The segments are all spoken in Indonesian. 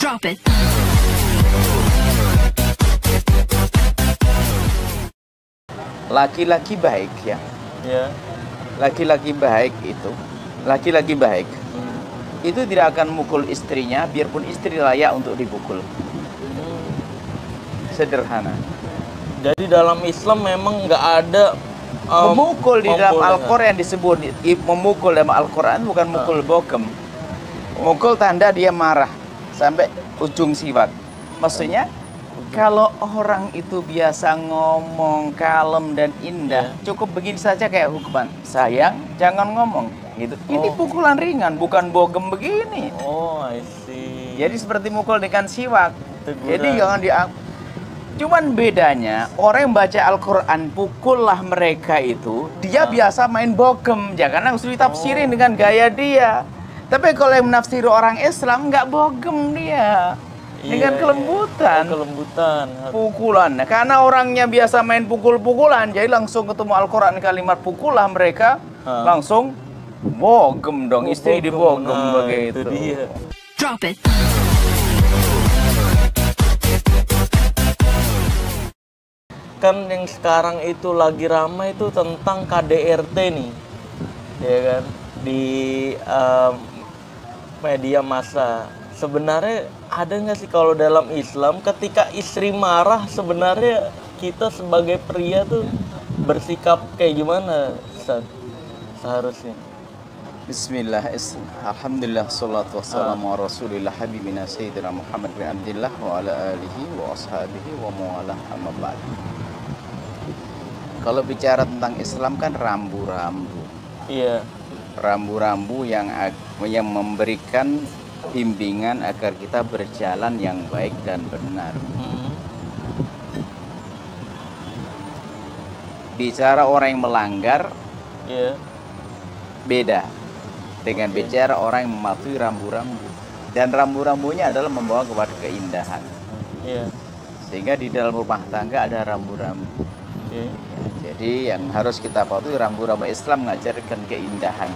Drop it. Laki-laki baik ya. Ya. Laki-laki baik itu tidak akan mukul istrinya biarpun istri layak untuk dipukul. Sederhana. Jadi dalam Islam memang nggak ada Memukul di dalam membolehkan. Al-Quran yang disebut memukul dalam Al-Quran bukan mukul bogem. Mukul tanda dia marah sampai ujung siwak. Maksudnya kalau orang itu biasa ngomong kalem dan indah, cukup begini saja kayak hukuman. Sayang, jangan ngomong gitu. Ini pukulan ringan, bukan bogem begini. Oh, I see. Jadi seperti mukul dengan siwak. Teguran. Jadi jangan cuman bedanya orang yang baca Al-Quran pukullah mereka itu dia biasa main bogem ya karena harus ditafsirin dengan gaya dia. Tapi kalau yang menafsiri orang Islam nggak bogem dia dengan kelembutan. Kelembutan. Pukulan. Nah, karena orangnya biasa main pukul-pukulan jadi langsung ketemu Al-Quran kalimat pukullah mereka langsung bogem dong, istri dibogem begitu. Itu dia. Drop it. Kan yang sekarang itu lagi ramai itu tentang KDRT nih, ya kan, di media massa. Sebenarnya ada nggak sih kalau dalam Islam ketika istri marah sebenarnya kita sebagai pria tuh bersikap kayak gimana, Ustaz? Seharusnya. Bismillah, alhamdulillah, salatu wassalamu ala rasulillah habibina sayyidina Muhammad bin Abdillah wa ala alihi wa ashabihi wa mawalah amma ba'd. Kalau bicara tentang Islam kan rambu-rambu. Iya. Rambu-rambu yang memberikan bimbingan agar kita berjalan yang baik dan benar. Bicara orang yang melanggar, beda dengan bicara orang yang mematuhi rambu-rambu. Dan rambu-rambunya adalah membawa kepada keindahan. Sehingga di dalam rumah tangga ada rambu-rambu. Jadi yang harus kita patuhi rambu-rambu Islam mengajarkan keindahan.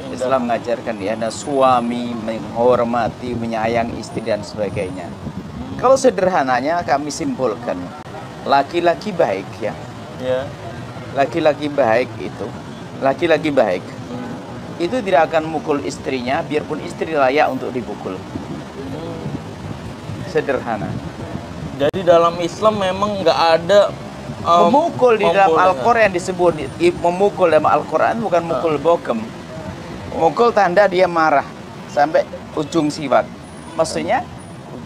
Islam mengajarkan ada suami menghormati, menyayangi istri dan sebagainya. Kalau sederhananya kami simpulkan, laki-laki baik ya. Laki-laki baik itu tidak akan mukul istrinya biarpun istri layak untuk dipukul. Sederhana. Jadi dalam Islam memang nggak ada memukul di dalam Al-Quran yang disebut memukul dalam Al-Quran bukan mukul bogem. Mukul tanda dia marah sampai ujung siwak. Maksudnya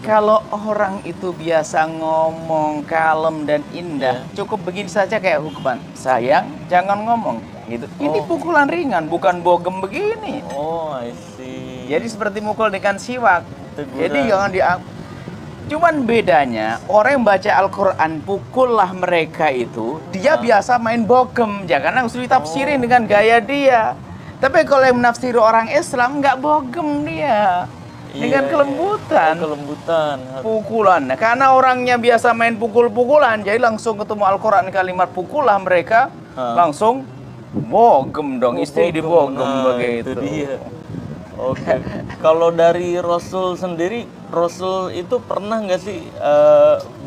kalau orang itu biasa ngomong kalem dan indah, cukup begini saja kayak hukuman. Sayang, jangan ngomong gitu. Ini pukulan ringan, bukan bogem begini. Oh, I see. Jadi seperti mukul dengan siwak. Teguran. Jadi jangan cuman bedanya orang yang baca Al-Quran pukullah mereka itu dia biasa main bogem ya karena harus ditafsirin dengan gaya dia. Tapi kalau yang menafsiri orang Islam nggak bogem dia dengan kelembutan. Kelembutan. Pukulan. Nah, karena orangnya biasa main pukul-pukulan jadi langsung ketemu Al-Quran kalimat pukullah mereka langsung bogem dong, istri dibogem begitu. Itu dia. Oke. Kalau dari Rasul sendiri, Rasul itu pernah nggak sih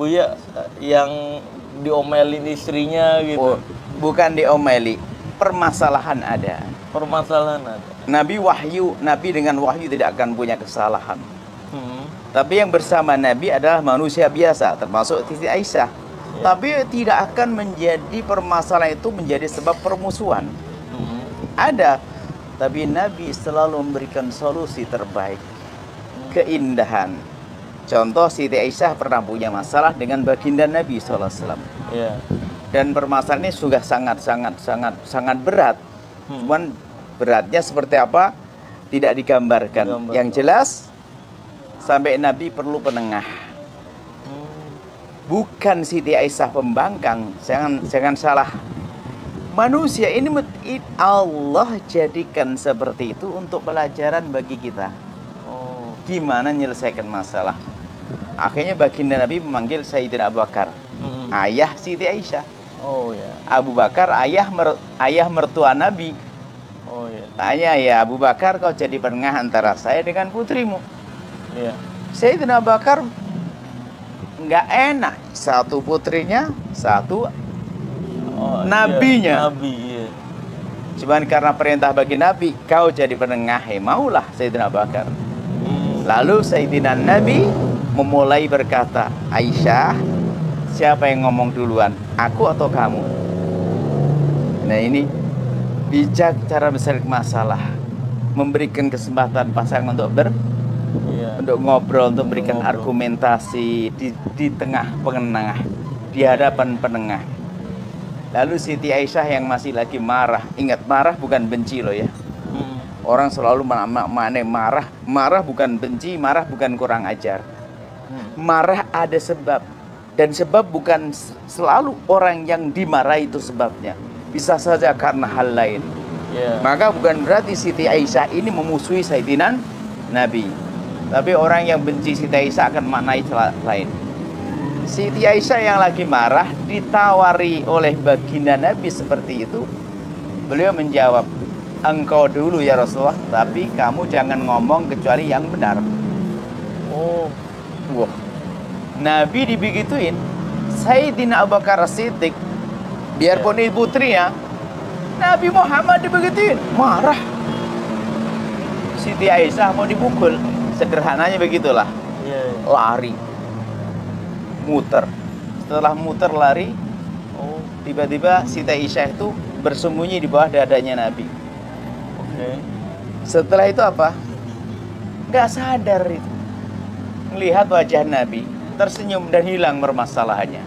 Buya yang diomelin istrinya gitu? Bukan diomeli, permasalahan ada. Permasalahan ada. Nabi dengan wahyu tidak akan punya kesalahan. Tapi yang bersama Nabi adalah manusia biasa, termasuk Siti Aisyah. Tapi tidak akan menjadi permasalahan itu menjadi sebab permusuhan. Ada. Tapi Nabi selalu memberikan solusi terbaik. Keindahan. Contoh Siti Aisyah pernah punya masalah dengan baginda Nabi SAW. Dan permasalahan ini sudah sangat berat. Cuman beratnya seperti apa? Tidak digambarkan. Yang jelas sampai Nabi perlu penengah. Bukan Siti Aisyah pembangkang. Jangan salah. Manusia ini Allah jadikan seperti itu untuk pelajaran bagi kita. Gimana menyelesaikan masalah. Akhirnya baginda Nabi memanggil Sayyidina Abu Bakar, ayah Siti Aisyah. Abu Bakar ayah mertua Nabi. Tanya ya Abu Bakar, kau jadi penengah antara saya dengan putrimu. Sayyidina Abu Bakar nggak enak. Satu putrinya, satu nabinya. Iya, nabi, iya. Cuman karena perintah bagi Nabi, kau jadi penengah, maulah Sayyidina Abu Bakar. Lalu Sayyidina Nabi memulai berkata, Aisyah, siapa yang ngomong duluan? Aku atau kamu? Nah ini bijak cara menyelesaikan masalah, memberikan kesempatan pasangan untuk untuk ngobrol, untuk memberikan argumentasi di tengah penengah, di hadapan penengah. Lalu Siti Aisyah yang masih lagi marah, ingat marah bukan benci loh ya. Orang selalu marah bukan benci, marah bukan kurang ajar. Marah ada sebab, dan sebab bukan selalu orang yang dimarahi itu sebabnya. Bisa saja karena hal lain. Maka bukan berarti Siti Aisyah ini memusuhi Sayyidina Nabi. Tapi orang yang benci Siti Aisyah akan maknai lain. Siti Aisyah yang lagi marah ditawari oleh baginda Nabi seperti itu. Beliau menjawab, engkau dulu ya Rasulullah, tapi kamu jangan ngomong kecuali yang benar. Wah. Nabi dibegituin. Sayyidina Abu Bakar Siddiq, biarpun ibu putrinya, Nabi Muhammad dibegituin, marah. Siti Aisyah mau dipukul, sederhananya begitulah. Lari, muter. Setelah muter lari, tiba-tiba Siti Aisyah itu bersembunyi di bawah dadanya Nabi. Setelah itu apa? Nggak sadar itu. Melihat wajah Nabi, tersenyum dan hilang permasalahannya.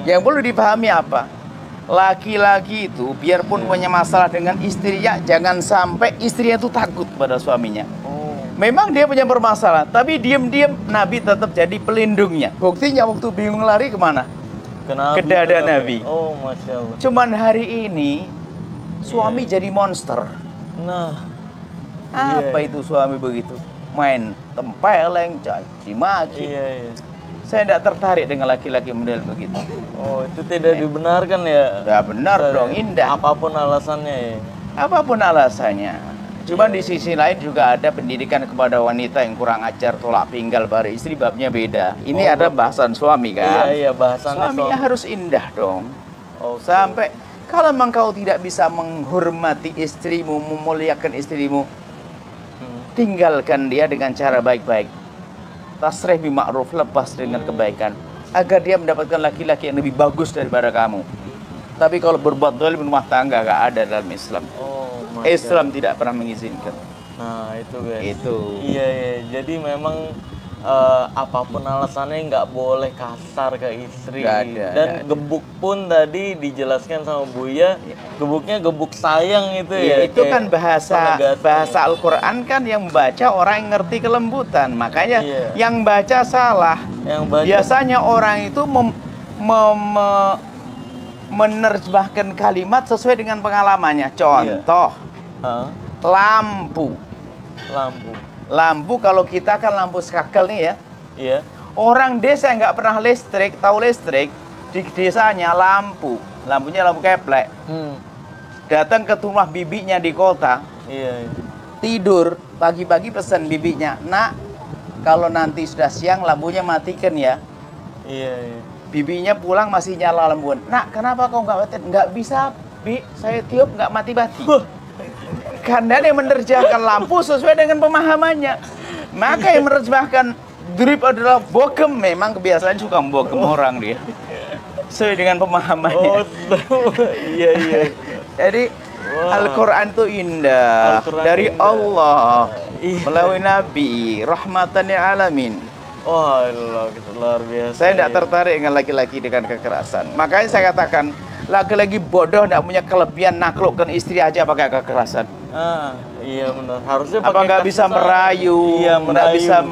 Yang perlu dipahami apa? Laki-laki itu biarpun punya masalah dengan istrinya, jangan sampai istrinya itu takut pada suaminya. Memang dia punya permasalahan, tapi diam-diam Nabi tetap jadi pelindungnya. Buktinya waktu bingung lari kemana? Ke dada Nabi. Masya Allah. Cuman hari ini suami jadi monster. Nah, apa itu suami begitu? Main tempeleng, caci maki. Saya tidak tertarik dengan laki-laki model begitu. Itu tidak dibenarkan ya? Tidak benar dong, indah. Apapun alasannya ya? Apapun alasannya. Cuma di sisi lain juga ada pendidikan kepada wanita yang kurang ajar, tolak pinggal pada istri, babnya beda. Ini ada bahasan suami kan? Iya, bahasannya suaminya harus indah dong. Sampai kalau memang kau tidak bisa menghormati istrimu, memuliakan istrimu, tinggalkan dia dengan cara baik-baik. Tasrih bi ma'ruf, lepas dengan kebaikan, agar dia mendapatkan laki-laki yang lebih bagus daripada kamu. Tapi kalau berbuat zalim rumah tangga gak ada dalam Islam. Islam tidak pernah mengizinkan. Nah itu guys. Itu. Iya. Jadi memang apapun alasannya nggak boleh kasar ke istri. Dan gebuk pun tadi dijelaskan sama Buya, gebuknya gebuk sayang itu ya. Itu kan bahasa Al-Quran kan, yang membaca orang yang ngerti kelembutan. Makanya yang baca salah. Biasanya orang itu menerjemahkan kalimat sesuai dengan pengalamannya. Contoh, lampu kalau kita kan lampu skakel nih ya. Orang desa nggak pernah listrik, tahu listrik di desanya lampunya lampu keplek. Datang ke rumah bibinya di kota, tidur pagi-pagi pesan bibinya, nak, kalau nanti sudah siang lampunya matikan ya. Bibinya pulang masih nyala lampuan. Nak, kenapa kau nggak mati? Nggak bisa, Bi, saya tiup nggak mati-mati. Karena dia menerjemahkan lampu sesuai dengan pemahamannya. Maka yang menerjemahkan drip adalah bogem. Memang kebiasaan suka membogem orang dia. Sesuai dengan pemahamannya. Iya. Jadi Al-Quran itu indah. Dari Allah. Melalui Nabi. Rahmatan lil alamin. Allah, luar biasa. Saya tidak tertarik dengan laki-laki dengan kekerasan. Makanya saya katakan, laki-laki bodoh tidak punya kelebihan naklukkan istri aja pakai kekerasan. Iya benar. Harusnya apa nggak bisa merayu? Nggak bisa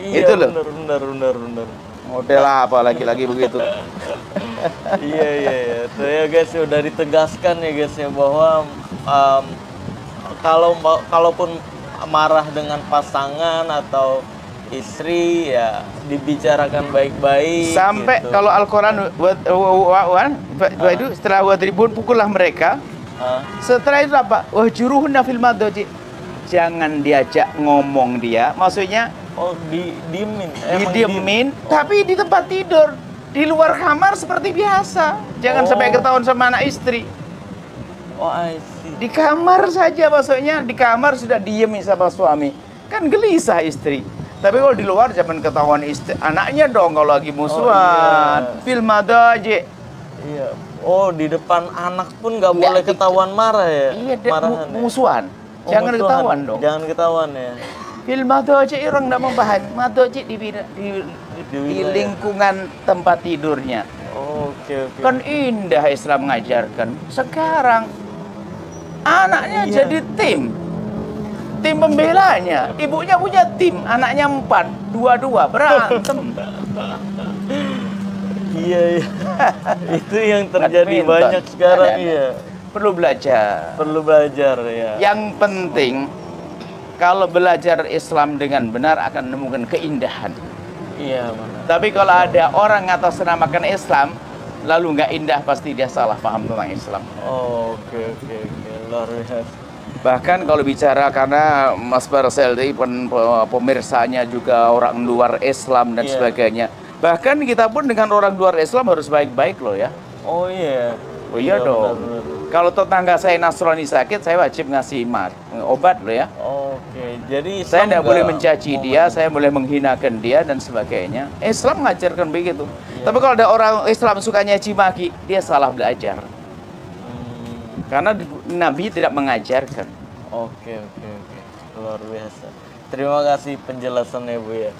itu loh. Benar. Model apa laki-laki begitu? Iya. Tuh ya guys, sudah ditegaskan ya guys ya, bahwa kalaupun marah dengan pasangan atau istri ya dibicarakan baik-baik. Sampai gitu. Kalau Al-Quran itu setelah wadribun, pukullah mereka. Setelah itu apa? Wahjuruhunna fil madaji. Jangan diajak ngomong dia. Maksudnya Oh, didiemin. Didiemin, tapi di tempat tidur. Di luar kamar seperti biasa. Jangan sampai ketahuan sama anak istri. Oh, I see. Di kamar saja maksudnya, di kamar sudah diem sama suami. Kan gelisah istri. Tapi kalau di luar jangan ketahuan istri, anaknya dong kalau lagi musuhan. Iya. Film ada aja. Iya. Oh, di depan anak pun nggak boleh ketahuan marah ya? Iya, marahan ya? musuhan. Oh, Jangan musuhan. ketahuan dong. Jangan ketahuan ya. Film ada aja orang nggak membahas. Mado aja di lingkungan tempat tidurnya. Oh, oke. Kan indah Islam mengajarkan. Sekarang anaknya Iya. jadi tim pembelanya. Ibunya punya tim, anaknya 4, 2-2 berantem. Iya. Itu yang terjadi Badminton. banyak sekarang. Ada. Iya. Perlu belajar. Perlu belajar ya. Yang penting kalau belajar Islam dengan benar akan menemukan keindahan. Iya, benar. Tapi kalau ada orang ngatasnamakan Islam lalu nggak indah, pasti dia salah paham tentang Islam. Oh, oke. Luar biasa. Bahkan kalau bicara, karena Mas Marcel tadi pemirsanya juga orang luar Islam dan Iya. sebagainya. Bahkan kita pun dengan orang luar Islam harus baik-baik loh ya. Oh iya. Oh iya dong. Benar. Kalau tetangga saya Nasrani sakit, saya wajib ngasih obat loh ya. Oke. Jadi Saya Islam tidak boleh nggak mencaci mau- dia, saya boleh menghinakan dia dan sebagainya. Islam mengajarkan begitu. Iya. Tapi kalau ada orang Islam suka nyaci maki, dia salah belajar. Karena Nabi tidak mengajarkan. Oke. Luar biasa. Terima kasih penjelasannya Bu ya.